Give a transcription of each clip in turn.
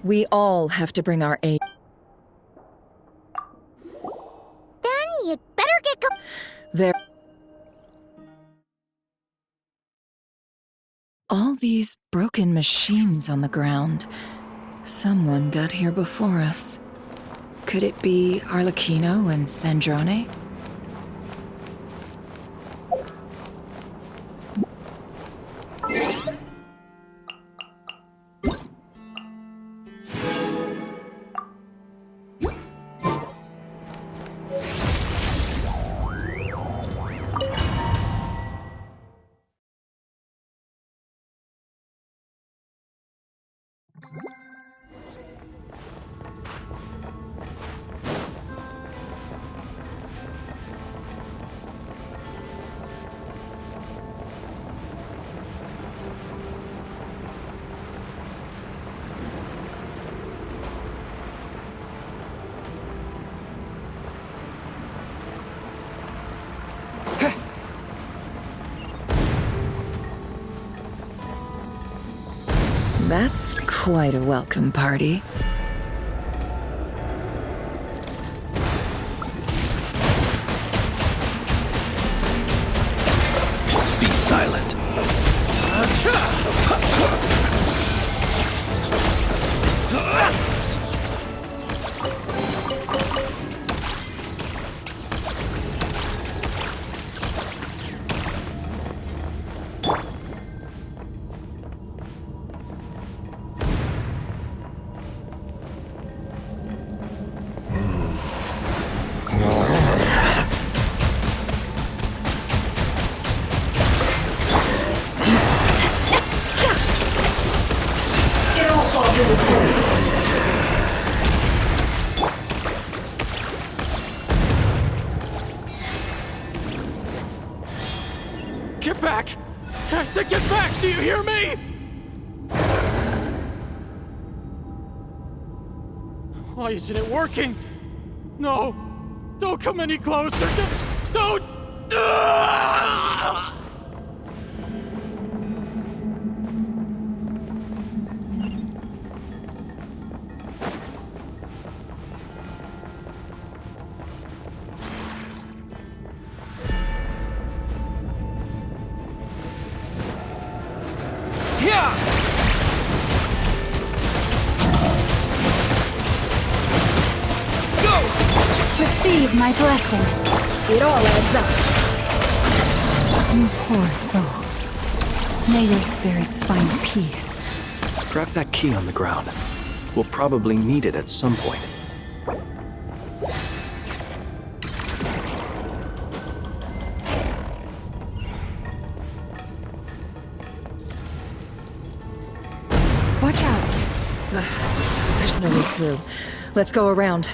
We all have to bring our aid. Then you'd better get There. All these broken machines on the ground. Someone got here before us. Could it be Arlecchino and Sandrone? That's quite a welcome party. Be silent. Get back! I said get back! Do you hear me? Why isn't it working? No! Don't come any closer! Don't! Receive my blessing. It all adds up. You poor souls. May your spirits find peace. Drop that key on the ground. We'll probably need it at some point. Watch out! There's no way through. Let's go around.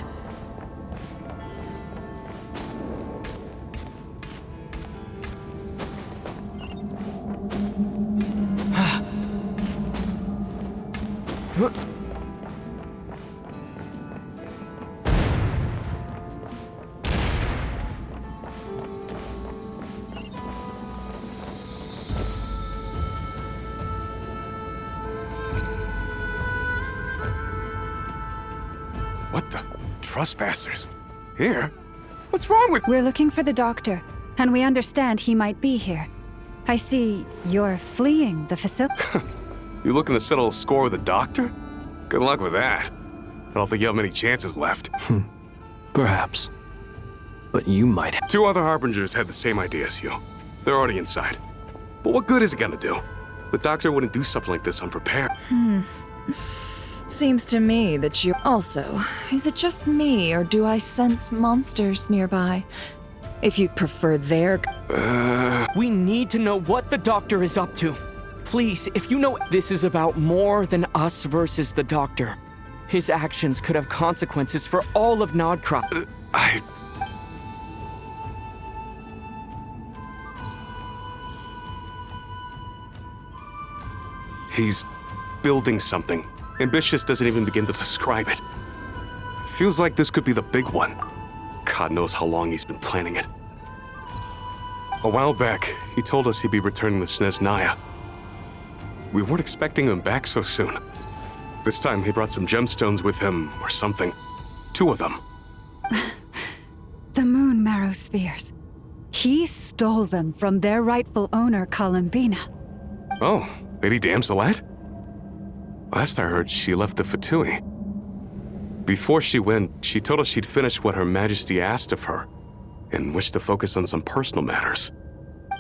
What the? Trespassers? Here? What's wrong with— We're looking for the doctor, and we understand he might be here. I see you're fleeing the facility. You looking to settle a score with the doctor? Good luck with that. I don't think you have many chances left. Perhaps. But you might have. 2 other Harbingers had the same idea as you. They're already inside. But what good is it gonna do? The doctor wouldn't do something like this unprepared. Seems to me that you... Also, is it just me, or do I sense monsters nearby? If you'd prefer their... We need to know what the doctor is up to. Please, if you know this is about more than us versus the doctor. His actions could have consequences for all of Nodcrop. He's building something. Ambitious doesn't even begin to describe it. Feels like this could be the big one. God knows how long he's been planning it. A while back, he told us he'd be returning to Snezhnaya. We weren't expecting him back so soon. This time he brought some gemstones with him, or something. 2 of them. The moon marrow spheres. He stole them from their rightful owner, Columbina. Oh, Lady Damselette? Last I heard, she left the Fatui. Before she went, she told us she'd finish what Her Majesty asked of her, and wished to focus on some personal matters.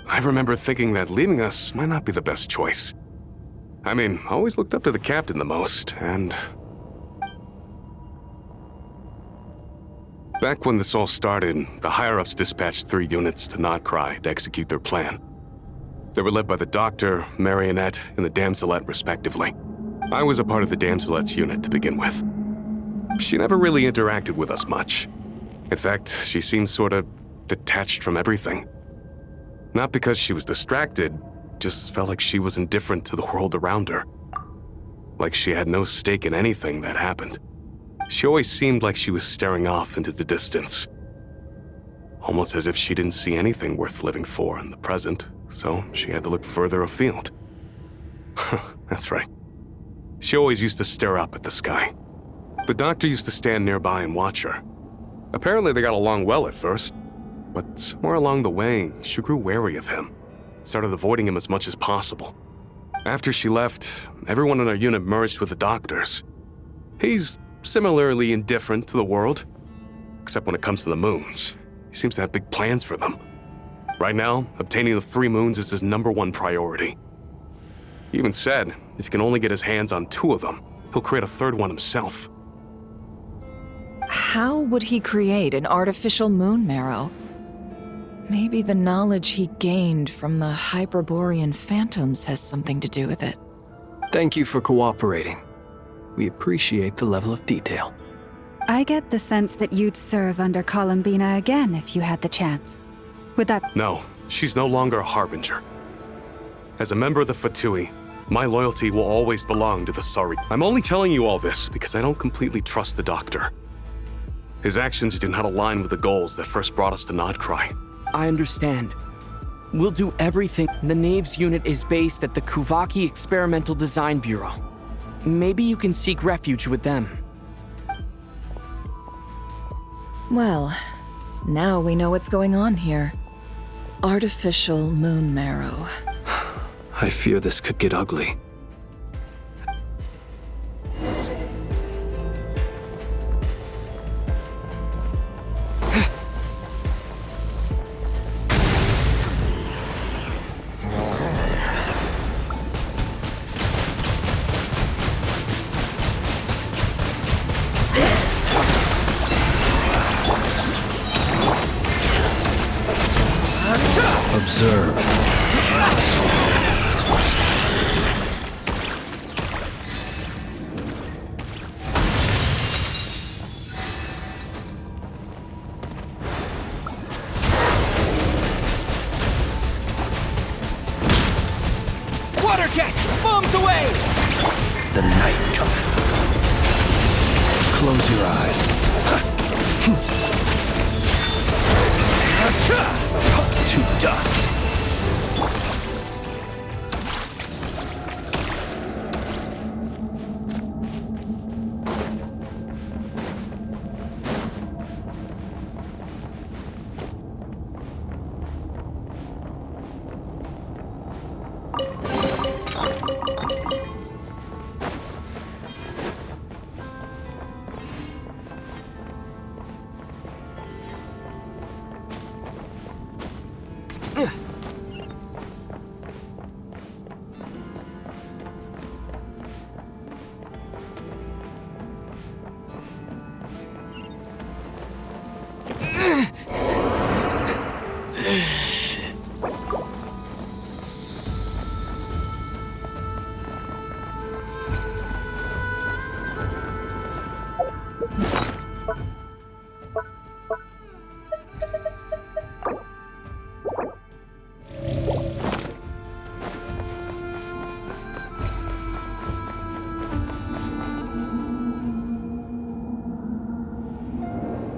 I remember thinking that leaving us might not be the best choice. I mean, I always looked up to the captain the most, and... Back when this all started, the higher-ups dispatched 3 units to Notcry to execute their plan. They were led by the Doctor, Marionette, and the Damselette, respectively. I was a part of the Damselette's unit to begin with. She never really interacted with us much. In fact, she seemed sort of detached from everything. Not because she was distracted, just felt like she was indifferent to the world around her. Like she had no stake in anything that happened. She always seemed like she was staring off into the distance. Almost as if she didn't see anything worth living for in the present, so she had to look further afield. That's right. She always used to stare up at the sky. The Doctor used to stand nearby and watch her. Apparently they got along well at first, but somewhere along the way, she grew wary of him. Started avoiding him as much as possible. After she left, everyone in our unit merged with the Doctor's. He's similarly indifferent to the world, except when it comes to the moons. He seems to have big plans for them. Right now, obtaining the 3 moons is his #1 priority. He even said if he can only get his hands on 2 of them, he'll create a 3rd one himself. How would he create an artificial moon marrow? Maybe the knowledge he gained from the Hyperborean phantoms has something to do with it. Thank you for cooperating. We appreciate the level of detail. I get the sense that you'd serve under Columbina again if you had the chance. Would that... No, she's no longer a harbinger. As a member of the Fatui, my loyalty will always belong to the Sari. I'm only telling you all this because I don't completely trust the Doctor. His actions do not align with the goals that first brought us to Notcry. I understand. We'll do everything. The Knaves unit is based at the Kuvaki Experimental Design Bureau. Maybe you can seek refuge with them. Well, now we know what's going on here. Artificial moon marrow. I fear this could get ugly. Observe. Water jet! Bombs away! The night cometh. Close your eyes. To dust.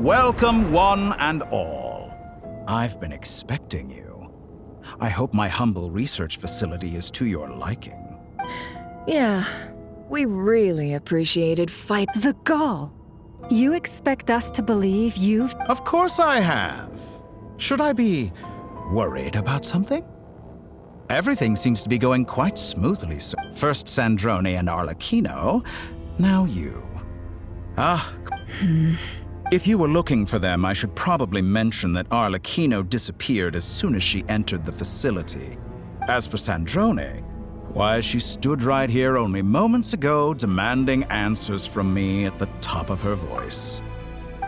Welcome, one and all. I've been expecting you. I hope my humble research facility is to your liking. Yeah, We really appreciated fight. The gall. You expect us to believe you've... Of course I have. Should I be worried about something? Everything seems to be going quite smoothly, sir. First Sandrone and Arlecchino, now you. If you were looking for them, I should probably mention that Arlecchino disappeared as soon as she entered the facility. As for Sandrone, why, she stood right here only moments ago demanding answers from me at the top of her voice.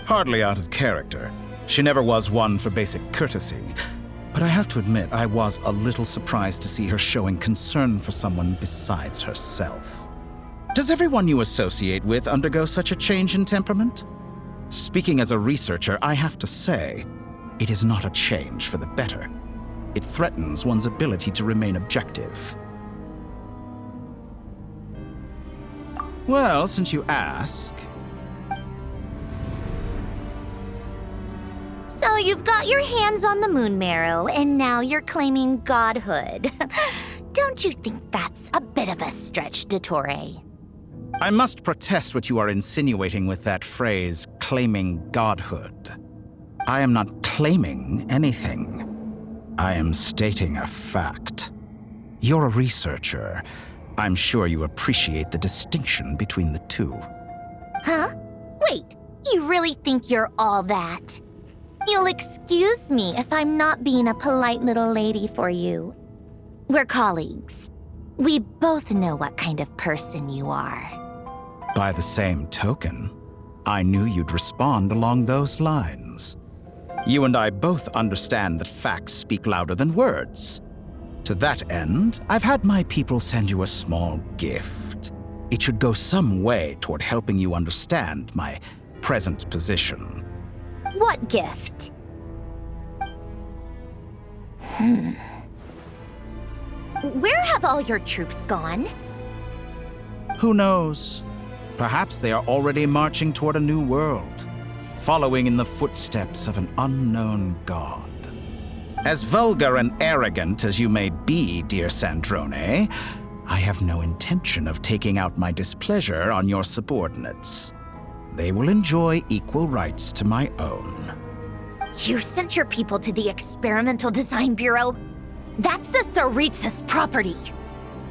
Hardly out of character. She never was one for basic courtesy. But I have to admit, I was a little surprised to see her showing concern for someone besides herself. Does everyone you associate with undergo such a change in temperament? Speaking as a researcher, I have to say, it is not a change for the better. It threatens one's ability to remain objective. Well, since you ask... So you've got your hands on the moon marrow, and now you're claiming godhood. Don't you think that's a bit of a stretch, Dottore? I must protest what you are insinuating with that phrase, claiming godhood. I am not claiming anything. I am stating a fact. You're a researcher. I'm sure you appreciate the distinction between the two. Huh? Wait, you really think you're all that? You'll excuse me if I'm not being a polite little lady for you. We're colleagues. We both know what kind of person you are. By the same token, I knew you'd respond along those lines. You and I both understand that facts speak louder than words. To that end, I've had my people send you a small gift. It should go some way toward helping you understand my present position. What gift? Where have all your troops gone? Who knows? Perhaps they are already marching toward a new world, following in the footsteps of an unknown god. As vulgar and arrogant as you may be, dear Sandrone, I have no intention of taking out my displeasure on your subordinates. They will enjoy equal rights to my own. You sent your people to the Experimental Design Bureau? That's a Tsaritsas property.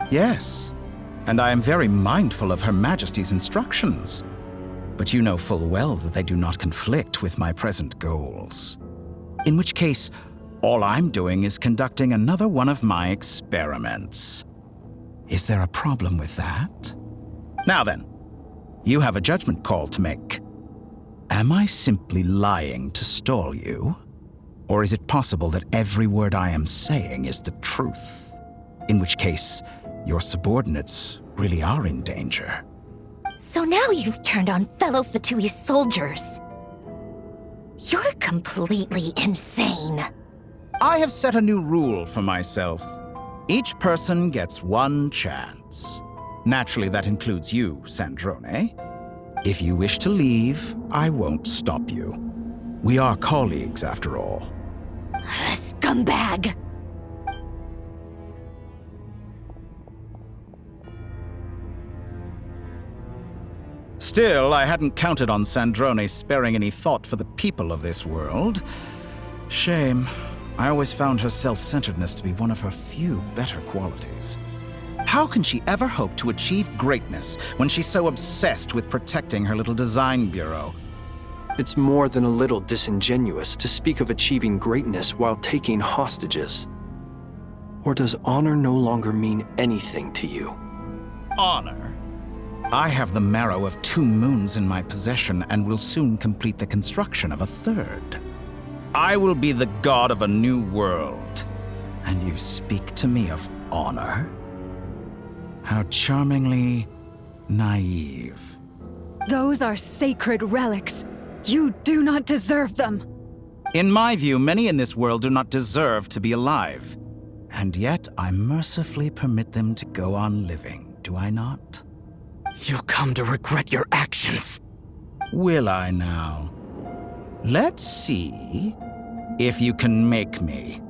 Yes, and I am very mindful of Her Majesty's instructions. But you know full well that they do not conflict with my present goals. In which case, all I'm doing is conducting another one of my experiments. Is there a problem with that? Now then, you have a judgment call to make. Am I simply lying to stall you? Or is it possible that every word I am saying is the truth? In which case, your subordinates really are in danger. So now you've turned on fellow Fatui soldiers. You're completely insane. I have set a new rule for myself. Each person gets one chance. Naturally, that includes you, Sandrone. If you wish to leave, I won't stop you. We are colleagues, after all. Scumbag! Still, I hadn't counted on Sandrone sparing any thought for the people of this world. Shame. I always found her self-centeredness to be one of her few better qualities. How can she ever hope to achieve greatness when she's so obsessed with protecting her little design bureau? It's more than a little disingenuous to speak of achieving greatness while taking hostages. Or does honor no longer mean anything to you? Honor? I have the marrow of 2 moons in my possession and will soon complete the construction of a 3rd. I will be the god of a new world. And you speak to me of honor? How charmingly naive. Those are sacred relics. You do not deserve them. In my view, many in this world do not deserve to be alive. And yet, I mercifully permit them to go on living, do I not? You'll come to regret your actions. Will I now? Let's see if you can make me.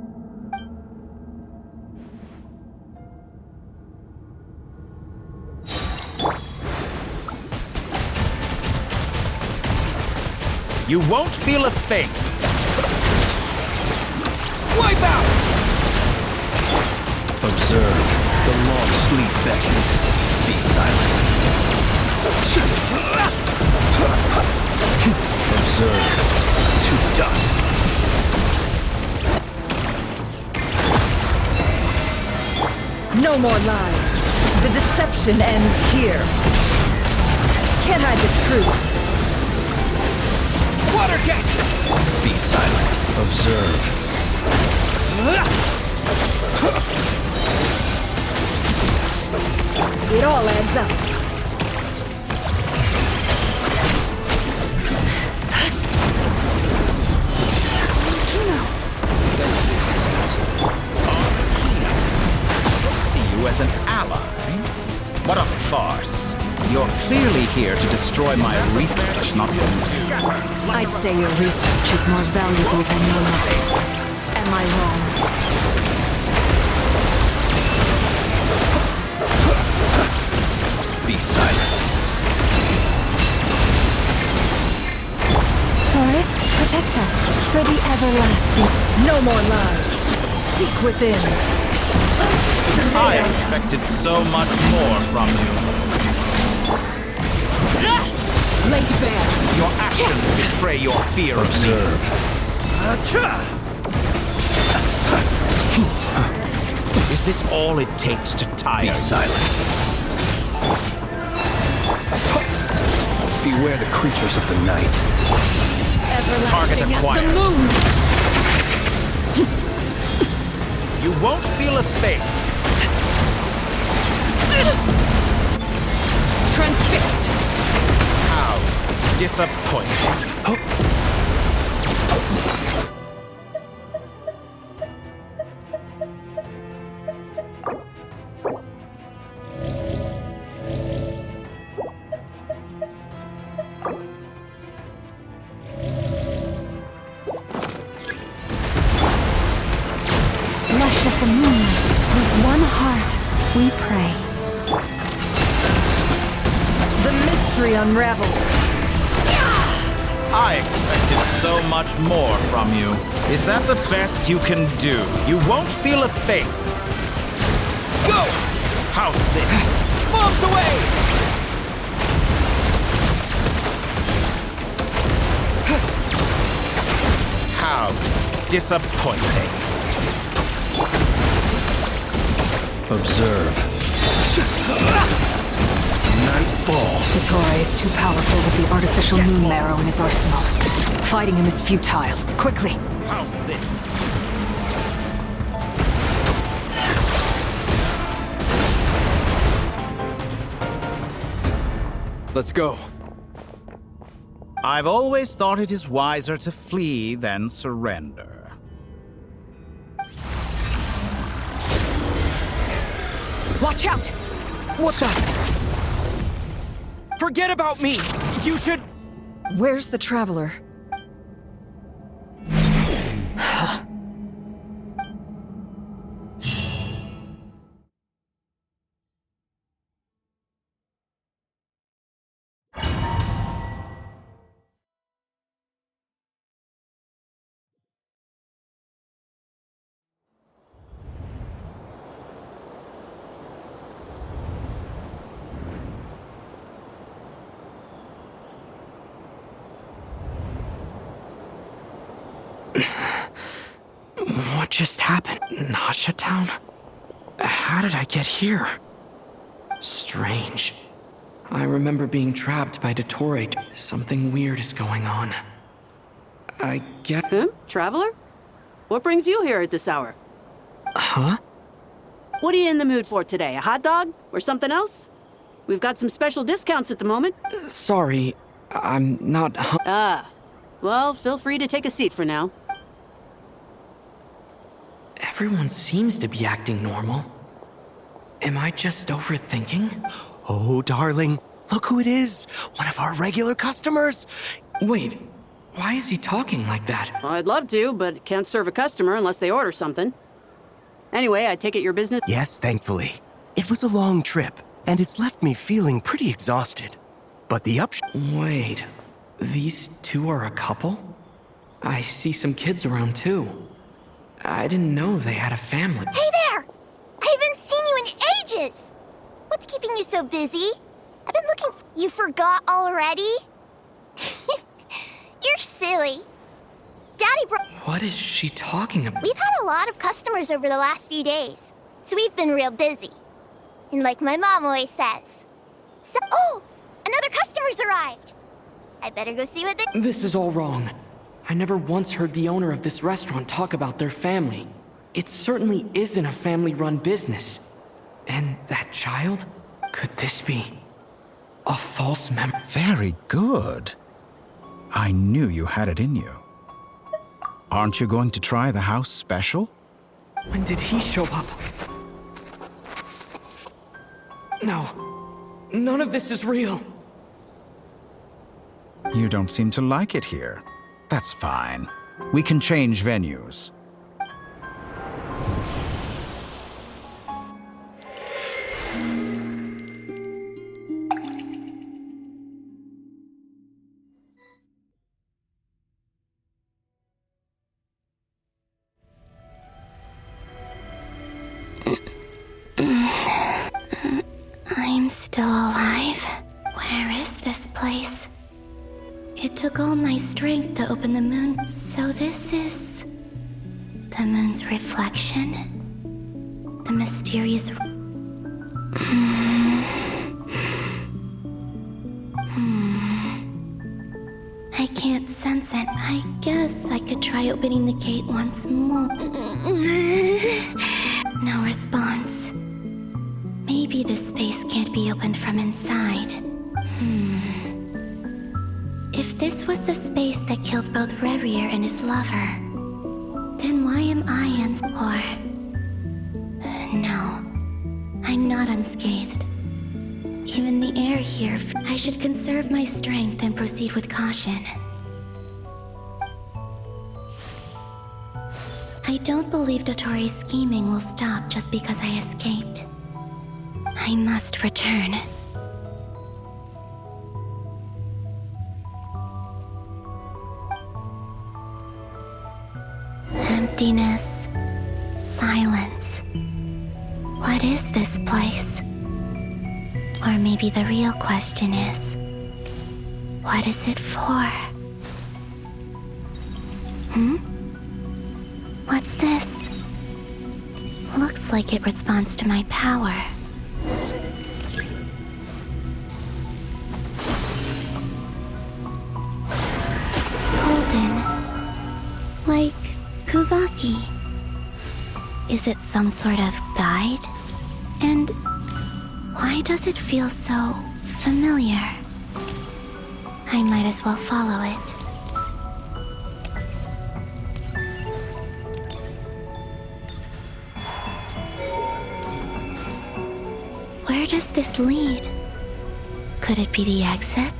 You won't feel a thing. Wipe out! Observe. The long sleep beckons. Be silent. Observe. To dust. No more lies. The deception ends here. Can't hide the truth. Water jet! Be silent. Observe. It all adds up. See you as an ally. What a farce. You're clearly here to destroy my research, not the I'd say your research is more valuable than your life. Am I wrong? Be silent. Forest, protect us for the everlasting. No more lies. Seek within. I expected so much more from you. Laid bare. Your actions betray your fear of me. Observe. Is this all it takes to tire Be you? silent. Beware the creatures of the night. Target Everlasting as acquired. the moon. You won't feel a thing. Transfixed. How disappointing. Lush as the moon. With one heart, we pray. The mystery unravels. I expected so much more from you. Is that the best you can do? You won't feel a thing. Go! How's this? Bombs away! How disappointing. Observe. Night falls. Dottore is too powerful with the artificial moon marrow in his arsenal. Fighting him is futile. Quickly! How's this? Let's go. I've always thought it is wiser to flee than surrender. Watch out! What the? Forget about me! You should... Where's the traveler? What just happened? Nasha Town? How did I get here? Strange. I remember being trapped by Dottore. Something weird is going on. I get... Traveler? What brings you here at this hour? Huh? What are you in the mood for today? A hot dog? Or something else? We've got some special discounts at the moment. Sorry, I'm not... Well, feel free to take a seat for now. Everyone seems to be acting normal. Am I just overthinking? Oh, darling, look who it is. One of our regular customers. Wait, why is he talking like that? Well, I'd love to, but can't serve a customer unless they order something. Anyway, I take it your business... Yes, thankfully. It was a long trip, and it's left me feeling pretty exhausted. But the Wait, These two are a couple? I see some kids around too. I didn't know they had a family. Hey there! I haven't seen you in ages! What's keeping you so busy? I've been looking You forgot already? You're silly. Daddy brought... What is she talking about? We've had a lot of customers over the last few days, so we've been real busy. And like my mom always says. So, oh! Another customer's arrived! I better go see what they... This is all wrong. I never once heard the owner of this restaurant talk about their family. It certainly isn't a family-run business. And that child? Could this be a false memory? Very good. I knew you had it in you. Aren't you going to try the house special? When did he show up? No. None of this is real. You don't seem to like it here. That's fine. We can change venues. I'm still alive. Where is this place? It took all my strength to open the moon. So this is... the moon's reflection? The mysterious... I can't sense it. I guess I could try opening the gate once more. No response. Maybe this space can't be opened from inside. If this was the space that killed both Revier and his lover, then why am I No, I'm not unscathed. Even the air here, I should conserve my strength and proceed with caution. I don't believe Dottore's scheming will stop just because I escaped. I must return. Emptiness. Silence. What is this place? Or maybe the real question is, what is it for? What's this? Looks like it responds to my power. Golden. Like Kuvaki. Is it some sort of guide? And why does it feel so familiar? I might as well follow it. Where does this lead? Could it be the exit?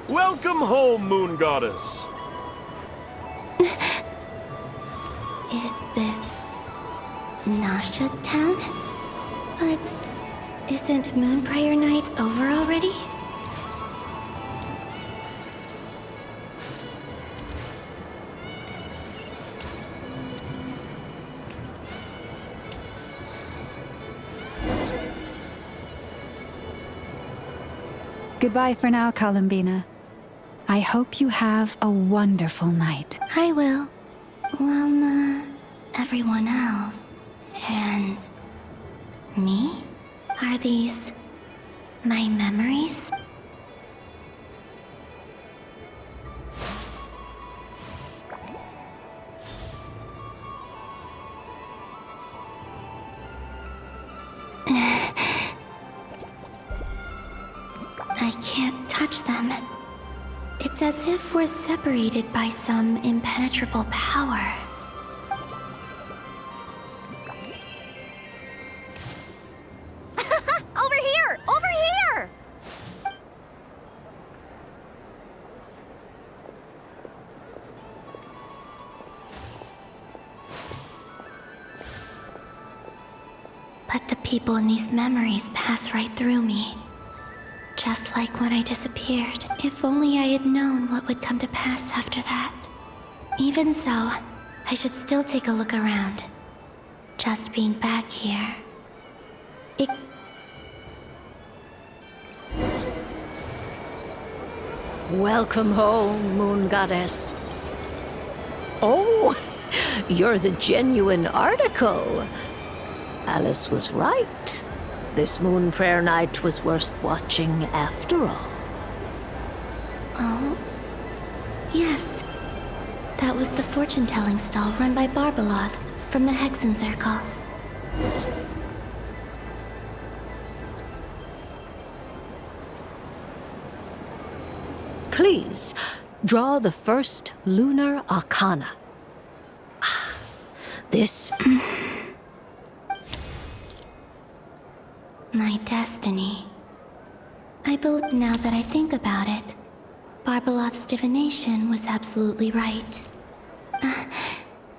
Welcome home, Moon Goddess. Is this Nasha Town? But isn't Moon Prayer Night over already? Goodbye for now, Columbina. I hope you have a wonderful night. I will. Everyone else. And... me? Are these... my memories? I can't touch them. It's as if we're separated by some impenetrable power. Over here! Over here! people in these memories pass right through me. Just like when I disappeared. If only I had known what would come to pass after that. Even so, I should still take a look around. Just being back here. Welcome home, Moon Goddess. Oh, you're the genuine article. Alice was right. This moon prayer night was worth watching after all. Oh, yes. That was the fortune-telling stall run by Barbeloth from the Hexen Circle. Please, draw the first lunar arcana. This... My destiny. I believe now that I think about it, Barbeloth's divination was absolutely right.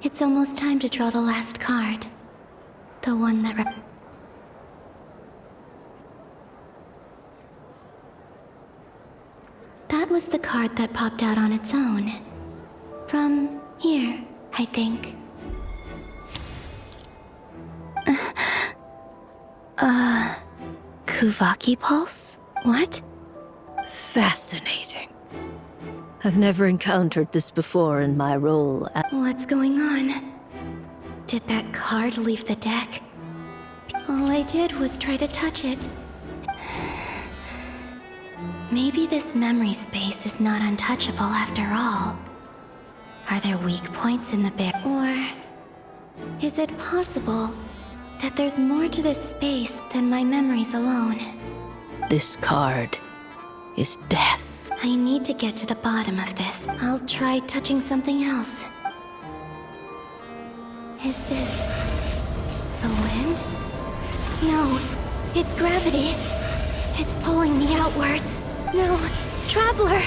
It's almost time to draw the last card. The one that That was the card that popped out on its own. From here, I think. Kuvaki Pulse? What? fascinating. I've never encountered this before in my role as... What's going on? Did that card leave the deck? All I did was try to touch it. Maybe this memory space is not untouchable after all. Are there weak points in the bear? Or is it possible that there's more to this space than my memories alone? This card is death. I need to get to the bottom of this. I'll try touching something else. Is this the wind? No, it's gravity. It's pulling me outwards. No, Traveler!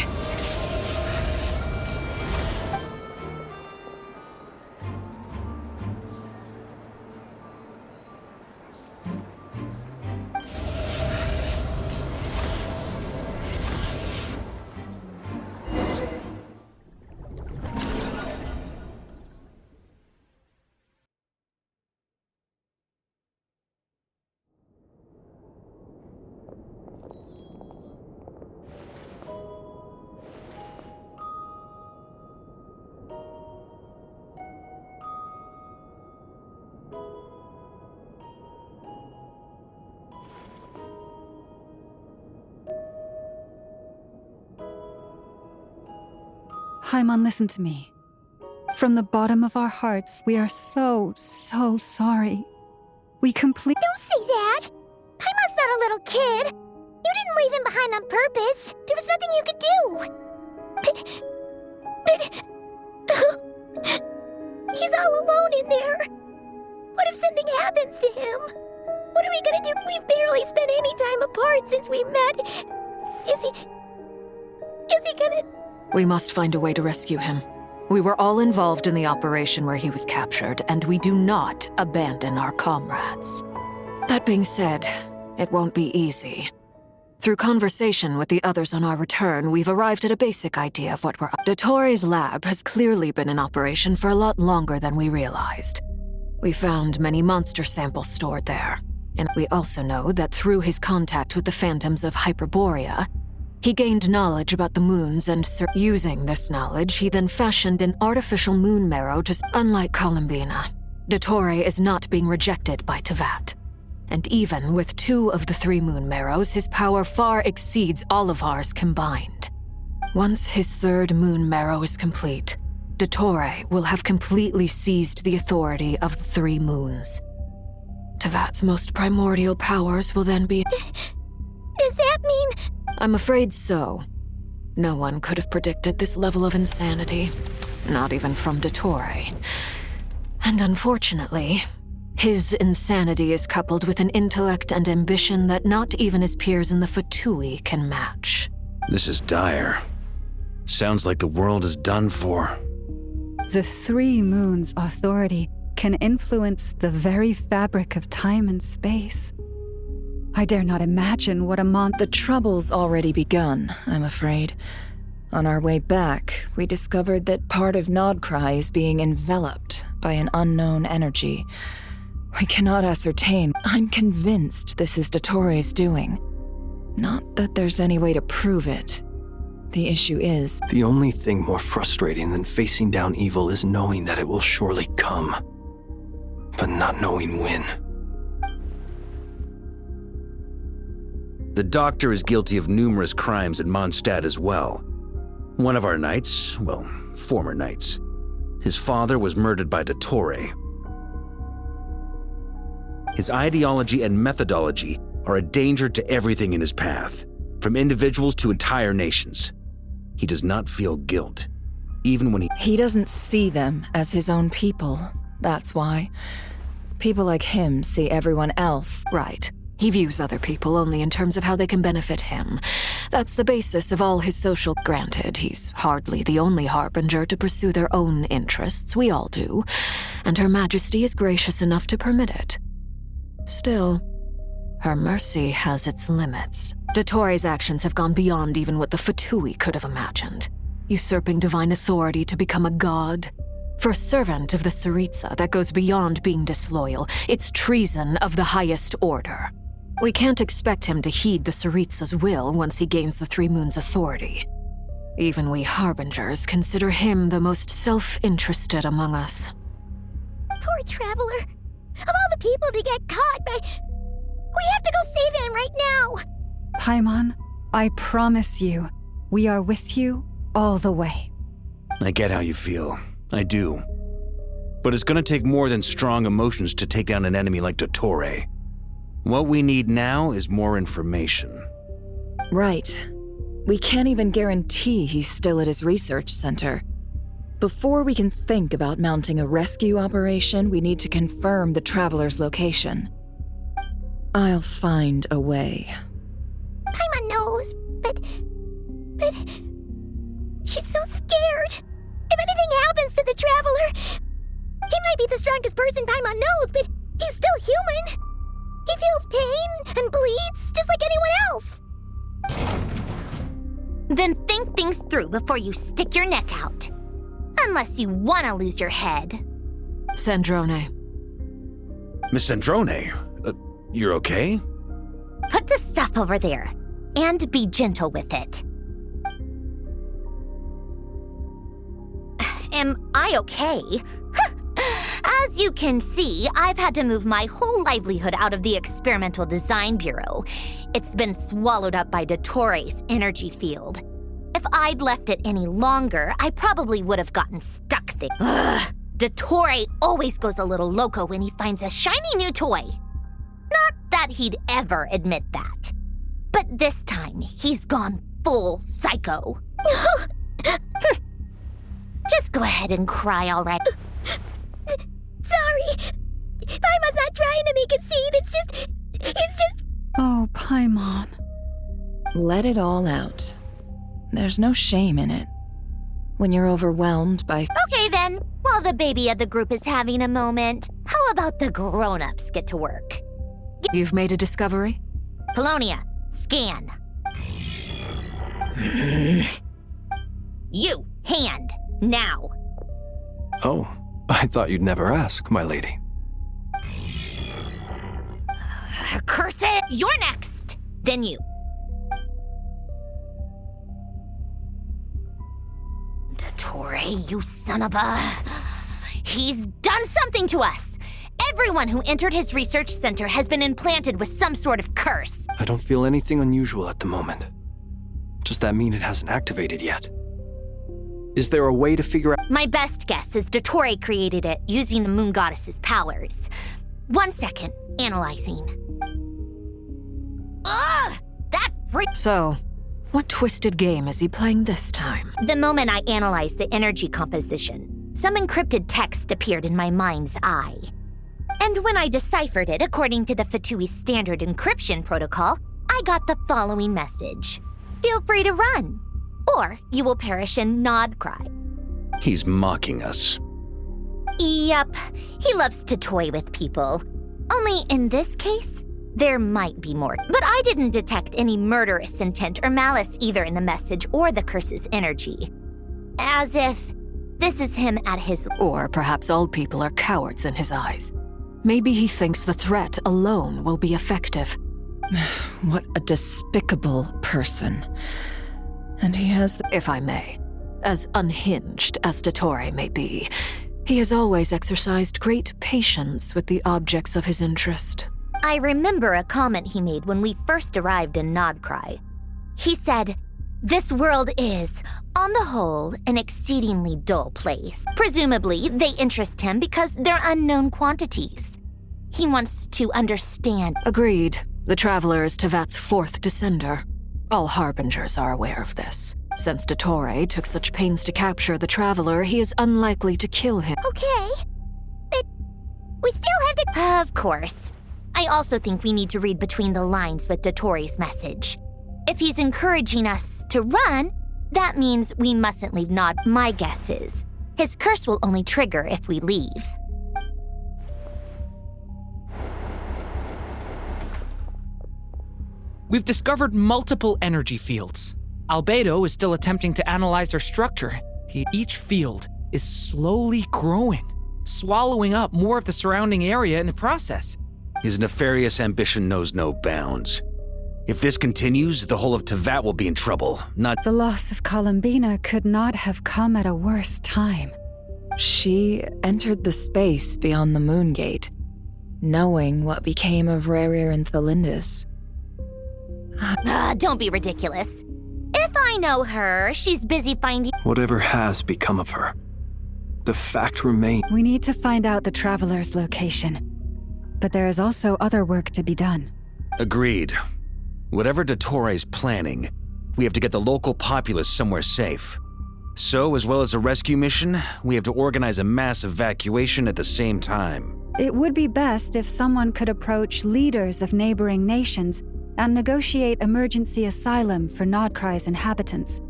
Haimon, listen to me. From the bottom of our hearts, we are so sorry. We complete- Don't say that! Paimon's not a little kid! You didn't leave him behind on purpose! There was nothing you could do! But... He's all alone in there! What if something happens to him? What are we gonna do? We've barely spent any time apart since we met. Is he gonna... We must find a way to rescue him. We were all involved in the operation where he was captured, and we do not abandon our comrades. That being said, it won't be easy. Through conversation with the others on our return, we've arrived at a basic idea of what we're up to. Dottore's lab has clearly been in operation for a lot longer than we realized. We found many monster samples stored there, and we also know that through his contact with the phantoms of Hyperborea, he gained knowledge about the moons and using this knowledge, he then fashioned an artificial moon marrow to... Unlike Columbina, Dottore is not being rejected by Tevat. And even with 2 of the 3 moon marrows, his power far exceeds all of ours combined. Once his 3rd moon marrow is complete, Dottore will have completely seized the authority of the 3 moons. Tevat's most primordial powers will then be... Does that mean... I'm afraid so. No one could have predicted this level of insanity. Not even from Dottore. And unfortunately, his insanity is coupled with an intellect and ambition that not even his peers in the Fatui can match. This is dire. Sounds like the world is done for. The 3 moons' authority can influence the very fabric of time and space. I dare not imagine what The trouble's already begun, I'm afraid. On our way back, we discovered that part of Nodcry is being enveloped by an unknown energy. We cannot ascertain. I'm convinced this is Dottore's doing. Not that there's any way to prove it. The issue is... The only thing more frustrating than facing down evil is knowing that it will surely come, but not knowing when. The Doctor is guilty of numerous crimes in Mondstadt as well. One of our knights, well, former knights, his father was murdered by Dottore. His ideology and methodology are a danger to everything in his path, from individuals to entire nations. He does not feel guilt, even when He doesn't see them as his own people, that's why. People like him see everyone else. Right. He views other people only in terms of how they can benefit him. That's the basis of all his social... Granted, he's hardly the only harbinger to pursue their own interests. We all do. And Her Majesty is gracious enough to permit it. Still, her mercy has its limits. Dottore's actions have gone beyond even what the Fatui could have imagined. Usurping divine authority to become a god. For a servant of the Tsaritsa, that goes beyond being disloyal. It's treason of the highest order. We can't expect him to heed the Tsaritsa's will once he gains the Three Moons' authority. Even we Harbingers consider him the most self-interested among us. Poor Traveler. Of all the people to get caught by... We have to go save him right now! Paimon, I promise you, we are with you all the way. I get how you feel. I do. But it's gonna take more than strong emotions to take down an enemy like Dottore. What we need now is more information. Right. We can't even guarantee he's still at his research center. Before we can think about mounting a rescue operation, we need to confirm the Traveler's location. I'll find a way. Paimon knows, but... She's so scared. If anything happens to the Traveler... He might be the strongest person Paimon knows, but he's still human. He feels pain and bleeds just like anyone else. Then think things through before you stick your neck out. Unless you want to lose your head. Sandrone. Miss Sandrone, you're okay? Put the stuff over there, and be gentle with it. Am I okay? As you can see, I've had to move my whole livelihood out of the Experimental Design Bureau. It's been swallowed up by Dottore's energy field. If I'd left it any longer, I probably would have gotten stuck there. Ugh. Dottore always goes a little loco when he finds a shiny new toy. Not that he'd ever admit that. But this time, he's gone full psycho. Just go ahead and cry already. Sorry. Paimon's not trying to make it seem. It's just... Oh, Paimon. Let it all out. There's no shame in it. When you're overwhelmed by... Okay then, while the baby of the group is having a moment, how about the grown-ups get to work? You've made a discovery? Polonia, scan. You, hand, now. Oh, I thought you'd never ask, my lady. Curse it! You're next! Then you. Dottore, you son of a... He's done something to us! Everyone who entered his research center has been implanted with some sort of curse. I don't feel anything unusual at the moment. Does that mean it hasn't activated yet? Is there a way to figure out... My best guess is Dottore created it using the Moon Goddess's powers. 1 second, analyzing. Ugh! That freak... So, what twisted game is he playing this time? The moment I analyzed the energy composition, some encrypted text appeared in my mind's eye. And when I deciphered it according to the Fatui standard encryption protocol, I got the following message. Feel free to run, or you will perish in Nodcry. He's mocking us. Yep, he loves to toy with people. Only in this case, there might be more. But I didn't detect any murderous intent or malice either in the message or the curse's energy. As if this is him at his... Or perhaps all people are cowards in his eyes. Maybe he thinks the threat alone will be effective. What a despicable person. And he has the... If I may, as unhinged as Dottore may be, he has always exercised great patience with the objects of his interest. I remember a comment he made when we first arrived in Nodcry. He said, "This world is, on the whole, an exceedingly dull place." Presumably, they interest him because they're unknown quantities. He wants to understand. Agreed. The Traveler is Tevat's fourth descender. All Harbingers are aware of this. Since Dottore took such pains to capture the Traveler, he is unlikely to kill him. Okay, but we still have to... Of course. I also think we need to read between the lines with Dottore's message. If he's encouraging us to run, that means we mustn't leave Nod. My guess is, his curse will only trigger if we leave. We've discovered multiple energy fields. Albedo is still attempting to analyze their structure. Each field is slowly growing, swallowing up more of the surrounding area in the process. His nefarious ambition knows no bounds. If this continues, the whole of Tevat will be in trouble, not... The loss of Columbina could not have come at a worse time. She entered the space beyond the Moon Gate, knowing what became of Rerir and Thalindus. Don't be ridiculous. If I know her, she's busy finding... Whatever has become of her, the fact remains. We need to find out the Traveler's location. But there is also other work to be done. Agreed. Whatever Dottore is planning, we have to get the local populace somewhere safe. So, as well as a rescue mission, we have to organize a mass evacuation at the same time. It would be best if someone could approach leaders of neighboring nations and negotiate emergency asylum for Nodcry's inhabitants.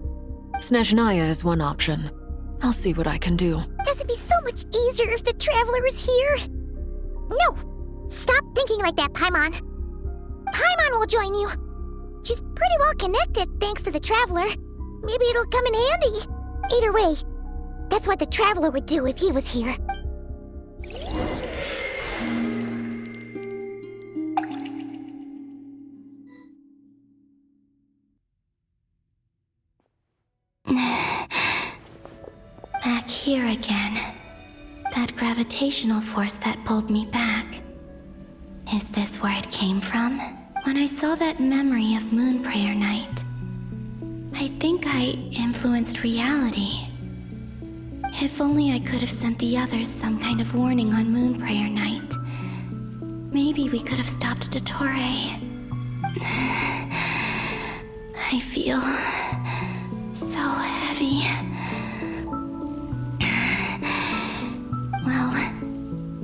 Snezhnaya is one option. I'll see what I can do. Guess it'd be so much easier if the Traveler was here. No! Stop thinking like that, Paimon. Paimon will join you. She's pretty well connected thanks to the Traveler. Maybe it'll come in handy. Either way, that's what the Traveler would do if he was here. Back here again. That gravitational force that pulled me back. Is this where it came from? When I saw that memory of Moon Prayer Night, I think I influenced reality. If only I could have sent the others some kind of warning on Moon Prayer Night. Maybe we could have stopped Dottore. I feel so heavy. Well,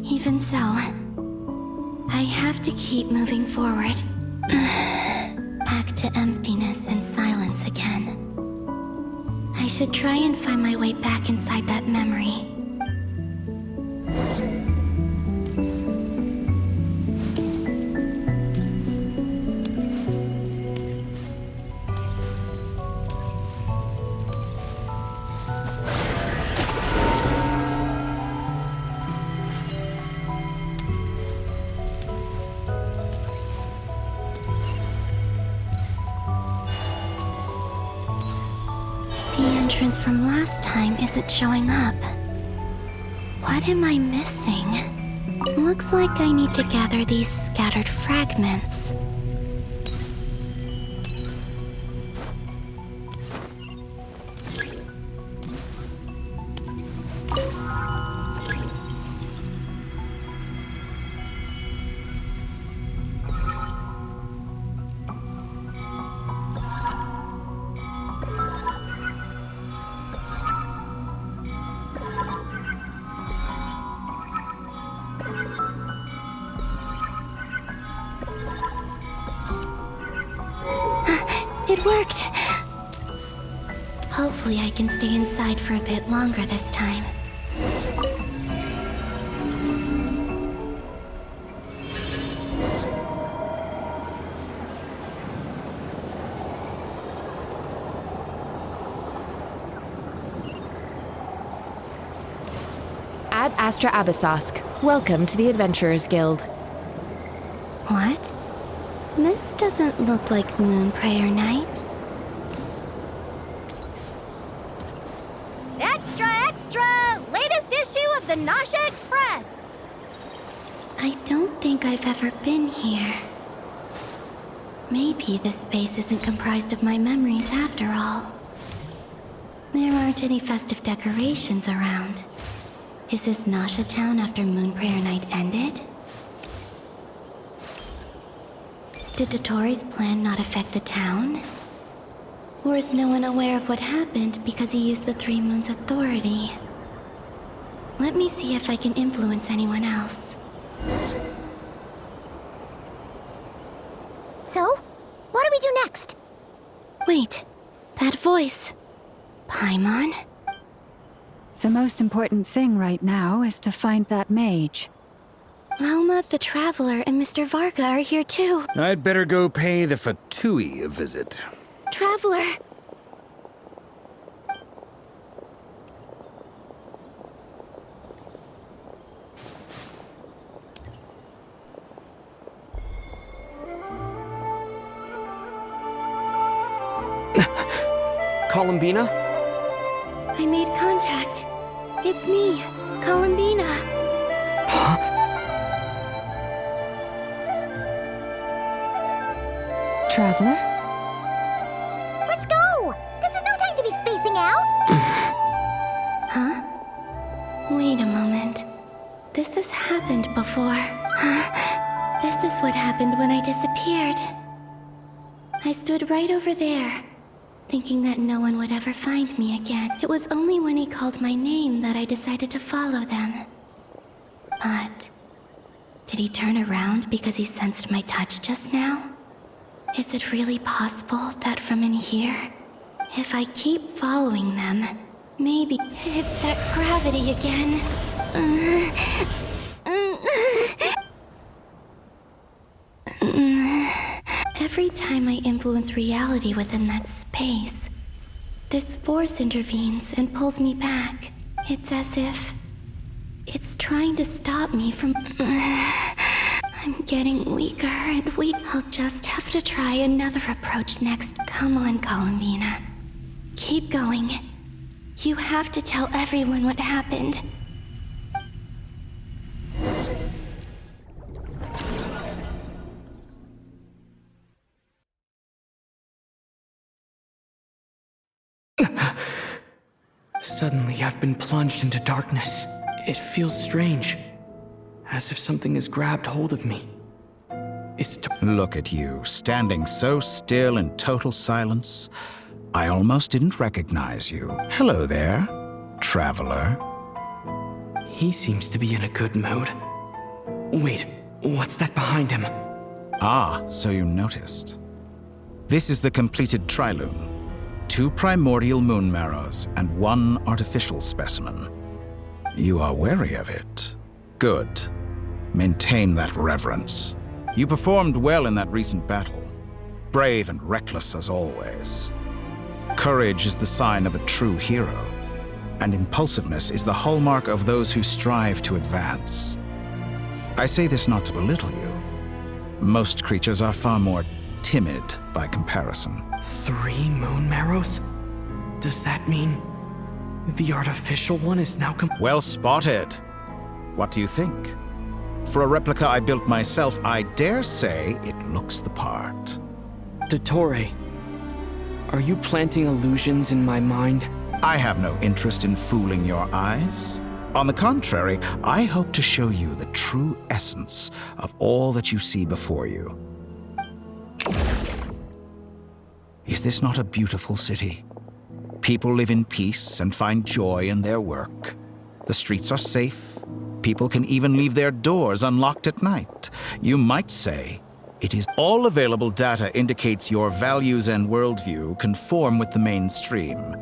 even so, I have to keep moving forward. Back to emptiness and silence again. I should try and find my way back inside that memory. From last time isn't showing up. What am I missing? Looks like I need to gather these scattered fragments. It worked! Hopefully I can stay inside for a bit longer this time. Ad Astra Abyssosk. Welcome to the Adventurers Guild. What? This doesn't look like Moonprayer Night. Extra, extra! Latest issue of the Nasha Express! I don't think I've ever been here. Maybe this space isn't comprised of my memories after all. There aren't any festive decorations around. Is this Nasha Town after Moonprayer Night ended? Did Dottore's plan not affect the town? Or is no one aware of what happened because he used the Three Moons' authority? Let me see if I can influence anyone else. So, what do we do next? Wait, that voice. Paimon? The most important thing right now is to find that mage. Lauma the Traveler and Mr. Varga are here too. I'd better go pay the Fatui a visit. Traveler! Columbina? I made contact. It's me, Columbina. Huh? Traveler? Let's go! This is no time to be spacing out! Huh? Wait a moment. This has happened before. This is what happened when I disappeared. I stood right over there, thinking that no one would ever find me again. It was only when he called my name that I decided to follow them. But did he turn around because he sensed my touch just now? Is it really possible that from in here, if I keep following them, maybe it's that gravity again? Every time I influence reality within that space, this force intervenes and pulls me back. It's as if it's trying to stop me from... I'm getting weaker and weak. I'll just have to try another approach next. Come on, Columbina. Keep going. You have to tell everyone what happened. Suddenly, I've been plunged into darkness. It feels strange, as if something has grabbed hold of me. Look at you, standing so still in total silence. I almost didn't recognize you. Hello there, traveler. He seems to be in a good mood. Wait, what's that behind him? Ah, so you noticed. This is the completed Triloom. 2 primordial moon marrows and 1 artificial specimen. You are wary of it. Good. Maintain that reverence. You performed well in that recent battle. Brave and reckless as always. Courage is the sign of a true hero, and impulsiveness is the hallmark of those who strive to advance. I say this not to belittle you. Most creatures are far more timid by comparison. 3 moon marrows? Does that mean the artificial one is now Well spotted. What do you think? For a replica I built myself, I dare say it looks the part. Dottore, are you planting illusions in my mind? I have no interest in fooling your eyes. On the contrary, I hope to show you the true essence of all that you see before you. Is this not a beautiful city? People live in peace and find joy in their work. The streets are safe. People can even leave their doors unlocked at night. You might say, it is all available data indicates your values and worldview conform with the mainstream.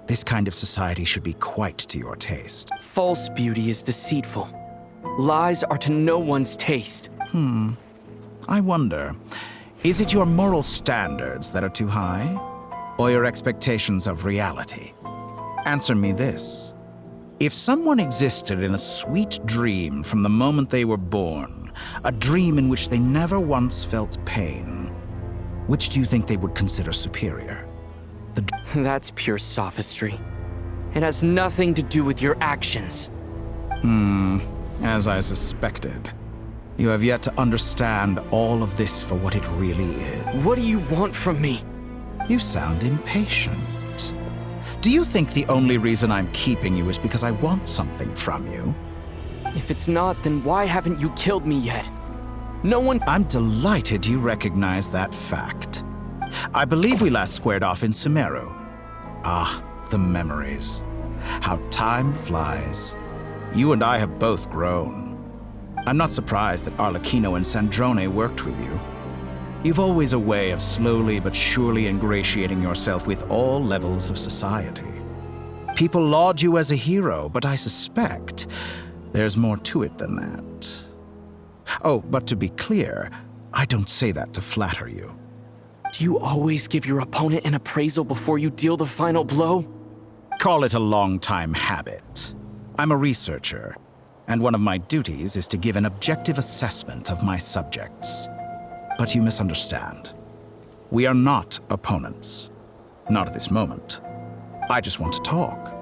This kind of society should be quite to your taste. False beauty is deceitful. Lies are to no one's taste. I wonder, is it your moral standards that are too high? Or your expectations of reality? Answer me this. If someone existed in a sweet dream from the moment they were born, a dream in which they never once felt pain, which do you think they would consider superior? That's pure sophistry. It has nothing to do with your actions. As I suspected. You have yet to understand all of this for what it really is. What do you want from me? You sound impatient. Do you think the only reason I'm keeping you is because I want something from you? If it's not, then why haven't you killed me yet? No one— I'm delighted you recognize that fact. I believe we last squared off in Sumeru. Ah, the memories. How time flies. You and I have both grown. I'm not surprised that Arlecchino and Sandrone worked with you. You've always a way of slowly but surely ingratiating yourself with all levels of society. People laud you as a hero, but I suspect there's more to it than that. Oh, but to be clear, I don't say that to flatter you. Do you always give your opponent an appraisal before you deal the final blow? Call it a long-time habit. I'm a researcher, and one of my duties is to give an objective assessment of my subjects. But you misunderstand. We are not opponents. Not at this moment. I just want to talk.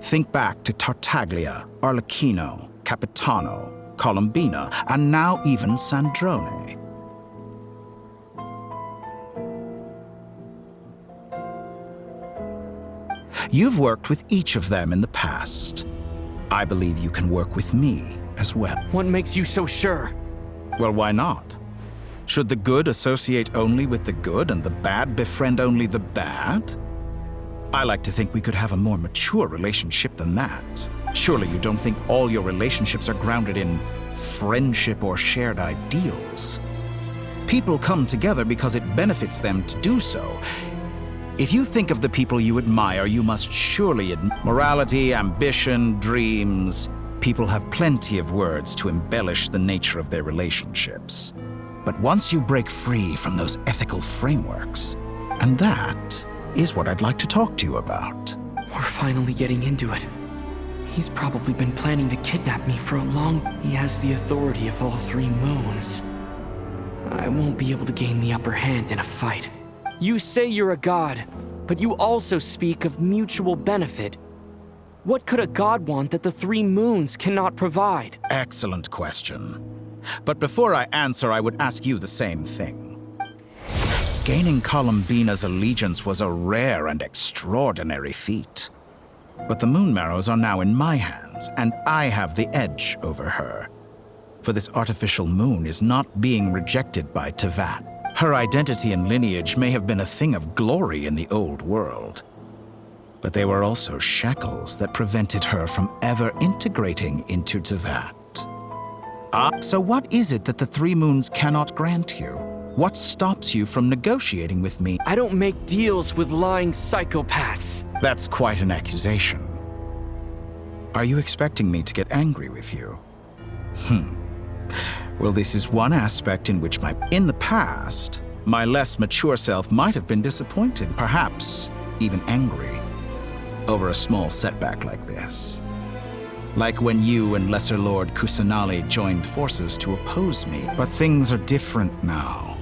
Think back to Tartaglia, Arlecchino, Capitano, Colombina, and now even Sandrone. You've worked with each of them in the past. I believe you can work with me as well. What makes you so sure? Well, why not? Should the good associate only with the good and the bad befriend only the bad? I like to think we could have a more mature relationship than that. Surely you don't think all your relationships are grounded in friendship or shared ideals. People come together because it benefits them to do so. If you think of the people you admire, you must surely admire morality, ambition, dreams. People have plenty of words to embellish the nature of their relationships. But once you break free from those ethical frameworks, and that is what I'd like to talk to you about. We're finally getting into it. He's probably been planning to kidnap me for a long— He has the authority of all three moons. I won't be able to gain the upper hand in a fight. You say you're a god, but you also speak of mutual benefit. What could a god want that the three moons cannot provide? Excellent question. But before I answer, I would ask you the same thing. Gaining Colombina's allegiance was a rare and extraordinary feat. But the Moon Marrows are now in my hands, and I have the edge over her. For this artificial moon is not being rejected by Tevat. Her identity and lineage may have been a thing of glory in the old world. But they were also shackles that prevented her from ever integrating into Tevat. So what is it that the three moons cannot grant you? What stops you from negotiating with me? I don't make deals with lying psychopaths. That's quite an accusation. Are you expecting me to get angry with you? Well, this is one aspect in which in the past, my less mature self might have been disappointed, perhaps even angry, over a small setback like this. Like when you and Lesser Lord Kusanali joined forces to oppose me. But things are different now.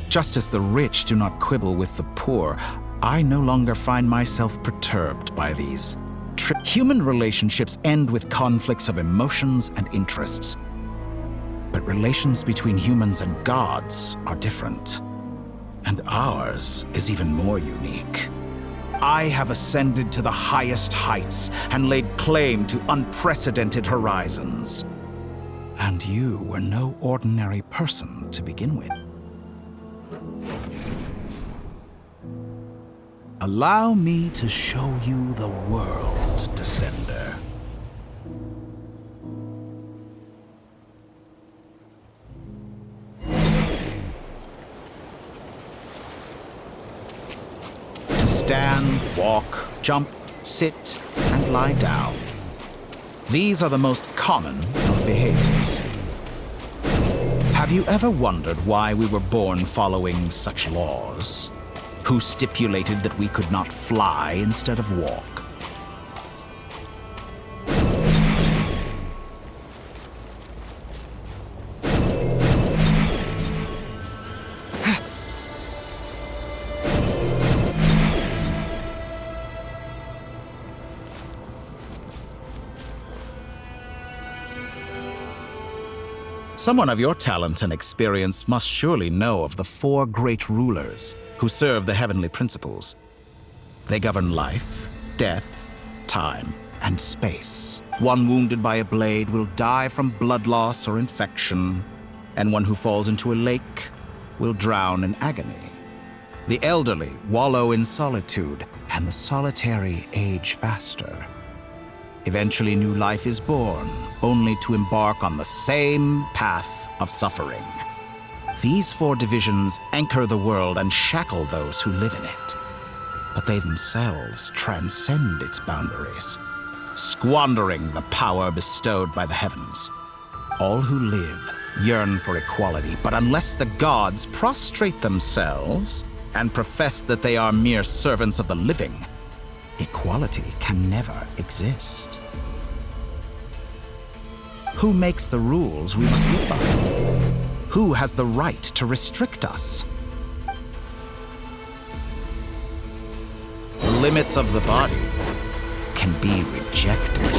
Just as the rich do not quibble with the poor, I no longer find myself perturbed by these. Human relationships end with conflicts of emotions and interests. But relations between humans and gods are different. And ours is even more unique. I have ascended to the highest heights and laid claim to unprecedented horizons. And you were no ordinary person to begin with. Allow me to show you the world, Descender. To stand, walk, jump, sit, and lie down. These are the most common of behaviors. Have you ever wondered why we were born following such laws? Who stipulated that we could not fly instead of walk? Someone of your talent and experience must surely know of the 4 great rulers who serve the heavenly principles. They govern life, death, time, and space. One wounded by a blade will die from blood loss or infection, and one who falls into a lake will drown in agony. The elderly wallow in solitude, and the solitary age faster. Eventually, new life is born, only to embark on the same path of suffering. These 4 divisions anchor the world and shackle those who live in it. But they themselves transcend its boundaries, squandering the power bestowed by the heavens. All who live yearn for equality, but unless the gods prostrate themselves and profess that they are mere servants of the living, equality can never exist. Who makes the rules we must live by? Who has the right to restrict us? The limits of the body can be rejected.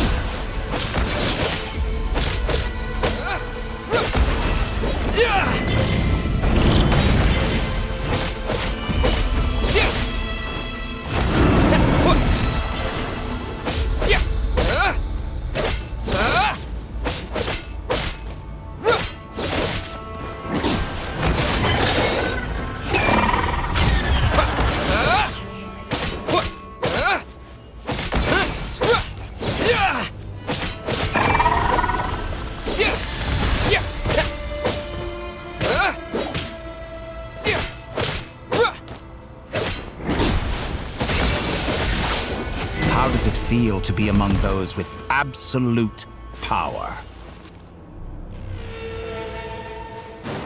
How does it feel to be among those with absolute power?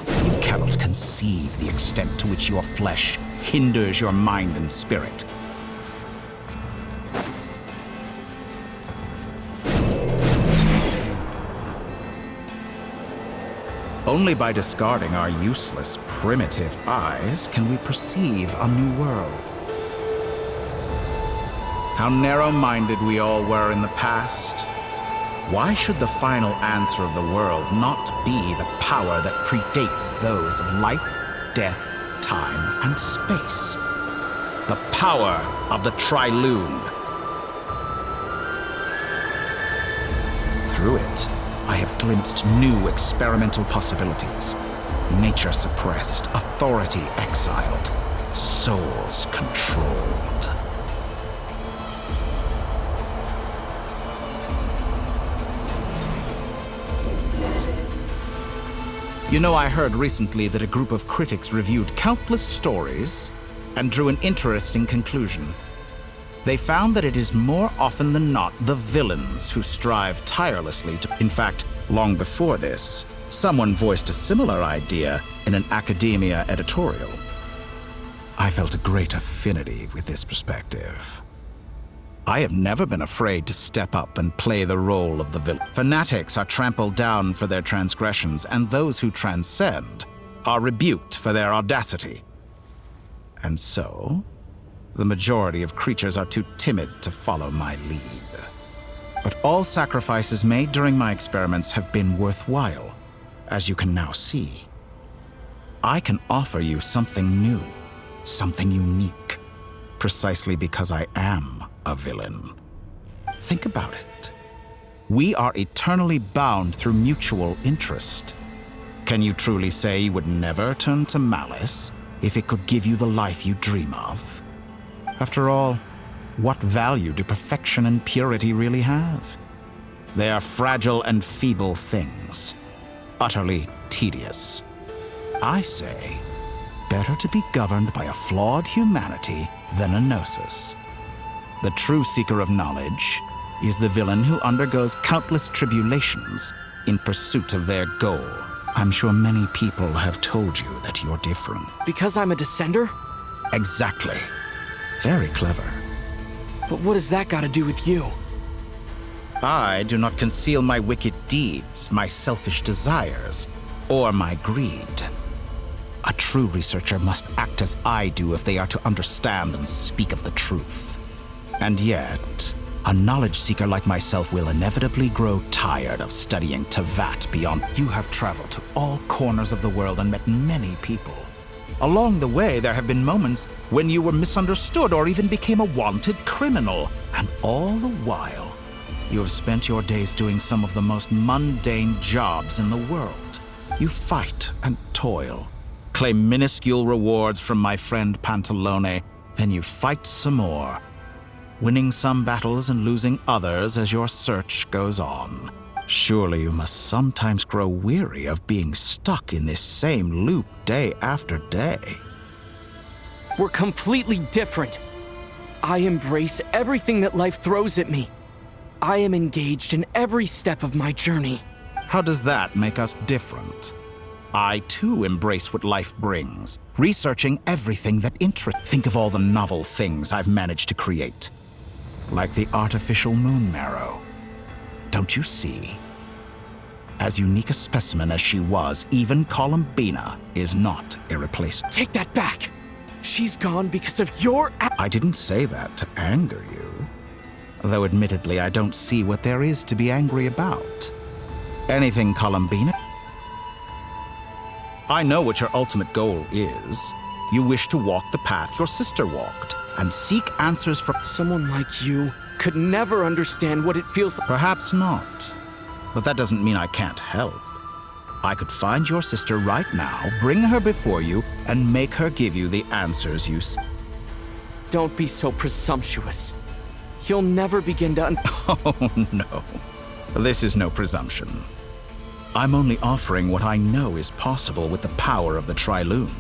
You cannot conceive the extent to which your flesh hinders your mind and spirit. Only by discarding our useless, primitive eyes can we perceive a new world. How narrow-minded we all were in the past. Why should the final answer of the world not be the power that predates those of life, death, time, and space? The power of the Triloon. Through it, I have glimpsed new experimental possibilities. Nature suppressed, authority exiled, souls controlled. You know, I heard recently that a group of critics reviewed countless stories and drew an interesting conclusion. They found that it is more often than not the villains who strive tirelessly to... In fact, long before this, someone voiced a similar idea in an academia editorial. I felt a great affinity with this perspective. I have never been afraid to step up and play the role of the villain. Fanatics are trampled down for their transgressions, and those who transcend are rebuked for their audacity. And so, the majority of creatures are too timid to follow my lead. But all sacrifices made during my experiments have been worthwhile, as you can now see. I can offer you something new, something unique, precisely because I am a villain. Think about it. We are eternally bound through mutual interest. Can you truly say you would never turn to malice if it could give you the life you dream of? After all, what value do perfection and purity really have? They are fragile and feeble things, utterly tedious. I say, better to be governed by a flawed humanity than a gnosis. The true seeker of knowledge is the villain who undergoes countless tribulations in pursuit of their goal. I'm sure many people have told you that you're different. Because I'm a descender? Exactly. Very clever. But what has that got to do with you? I do not conceal my wicked deeds, my selfish desires, or my greed. A true researcher must act as I do if they are to understand and speak of the truth. And yet, A knowledge seeker like myself will inevitably grow tired of studying Tavat beyond. You have traveled to all corners of the world and met many people. Along the way, there have been moments when you were misunderstood or even became a wanted criminal. And all the while, you have spent your days doing some of the most mundane jobs in the world. You fight and toil, claim minuscule rewards from my friend Pantalone, then you fight some more, winning some battles and losing others as your search goes on. Surely you must sometimes grow weary of being stuck in this same loop day after day. We're completely different. I embrace everything that life throws at me. I am engaged in every step of my journey. How does that make us different? I too embrace what life brings, researching everything that interests. Think of all the novel things I've managed to create, like the artificial moon marrow. Don't you see? As unique a specimen as she was, even Columbina is not irreplaceable. Take that back! She's gone because of your I didn't say that to anger you. Though admittedly, I don't see what there is to be angry about. Anything Columbina? I know what your ultimate goal is. You wish to walk the path your sister walked, and seek answers from... Someone like you could never understand what it feels like. Perhaps not. But that doesn't mean I can't help. I could find your sister right now, bring her before you, and make her give you the answers you seek. Don't be so presumptuous. You'll never begin to Oh, no. This is no presumption. I'm only offering what I know is possible with the power of the Triloon.